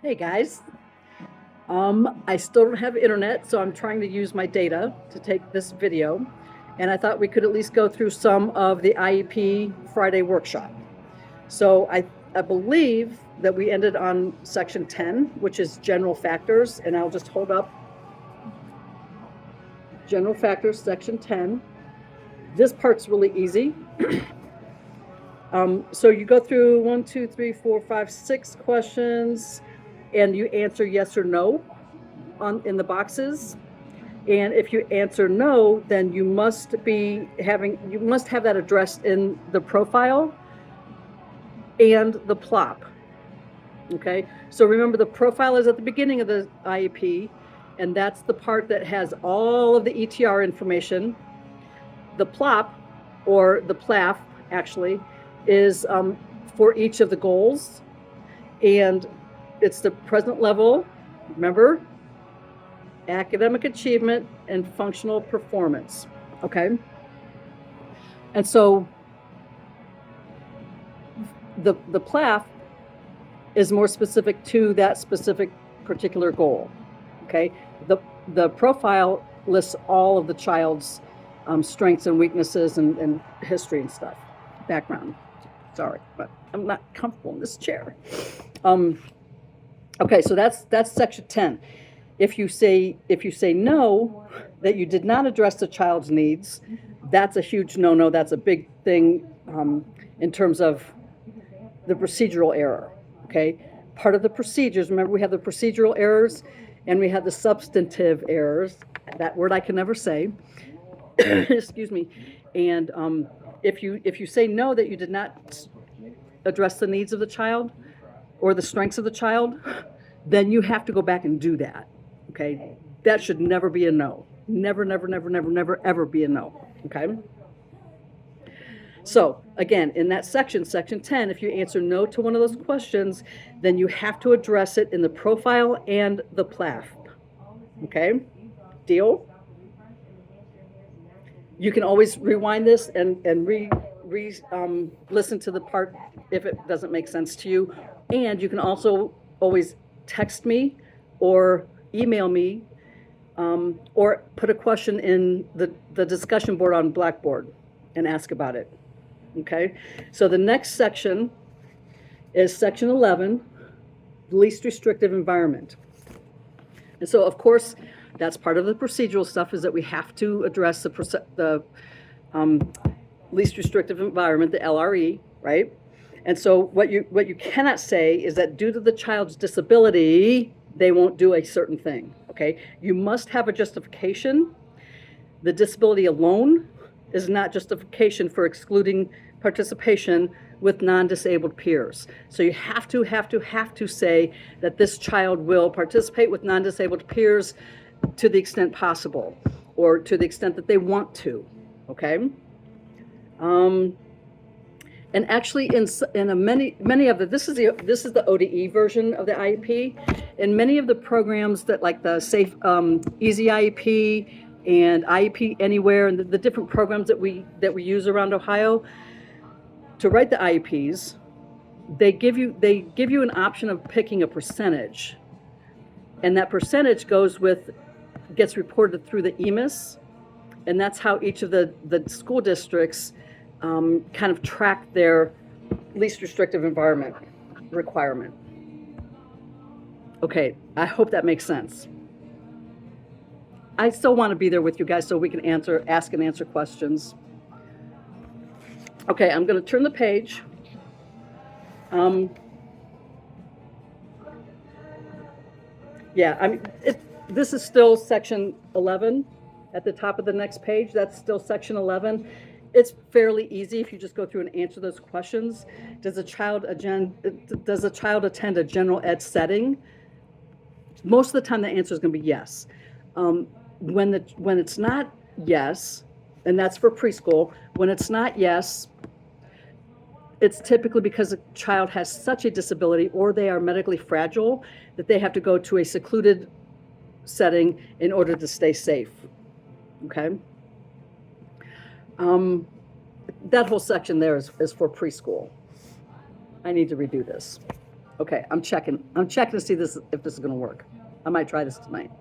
Hey guys, I still don't have internet, so I'm trying to use my data to take this video. And I thought we could at least go through some of the IEP Friday workshop. So I believe that we ended on section 10, which is general factors. And I'll just hold up general factors, section 10. This part's really easy. So you go through 1, 2, 3, 4, 5, 6 questions, and you answer yes or no in the boxes. And if you answer no, then you must have that addressed in the profile and the plop. Okay, so remember the profile is at the beginning of the IEP, and that's the part that has all of the ETR information. The plop, or the PLAF actually, is for each of the goals, and it's the present level, remember, academic achievement and functional performance. Okay, and so the PLAF is more specific to that specific particular goal. Okay, the profile lists all of the child's strengths and weaknesses and history and stuff, background. Sorry, but I'm not comfortable in this chair. Okay, so that's section 10. If you say no, that you did not address the child's needs, that's a huge no-no. That's a big thing in terms of the procedural error. Okay, part of the procedures. Remember, we have the procedural errors and we have the substantive errors. That word I can never say. Excuse me. And if you say no, that you did not address the needs of the child or the strengths of the child, then you have to go back and do that. Okay, that should never be a no. Never, never, never, never, never, ever be a no. Okay. So again, in that section 10, if you answer no to one of those questions, then you have to address it in the profile and the PLAF. Okay, deal? You can always rewind this and listen to the part if it doesn't make sense to you. And you can also always text me or email me or put a question in the discussion board on Blackboard and ask about it. Okay, so the next section is section 11, least restrictive environment. And so, of course, that's part of the procedural stuff, is that we have to address the least restrictive environment, the LRE, right? And so what you cannot say is that due to the child's disability, they won't do a certain thing, okay? You must have a justification. The disability alone is not justification for excluding participation with non-disabled peers. So you have to say that this child will participate with non-disabled peers to the extent possible, or to the extent that they want to, okay? And actually, many of the this is the ODE version of the IEP. In many of the programs that, like the Safe Easy IEP and IEP Anywhere, and the different programs that we use around Ohio to write the IEPs, they give you an option of picking a percentage, and that percentage gets reported through the EMIS, and that's how each of the school districts kind of track their least restrictive environment requirement. Okay, I hope that makes sense. I still want to be there with you guys so we can ask and answer questions. Okay, I'm going to turn the page. Yeah, I mean, this is still section 11 at the top of the next page. That's still section 11. It's fairly easy if you just go through and answer those questions. Does a child attend a general ed setting? Most of the time, the answer is going to be yes. When it's not yes, and that's for preschool, when it's not yes, it's typically because a child has such a disability or they are medically fragile that they have to go to a secluded setting in order to stay safe. Okay? That whole section there is for preschool. I need to redo this. Okay, I'm checking to see if this is gonna work. I might try this tonight.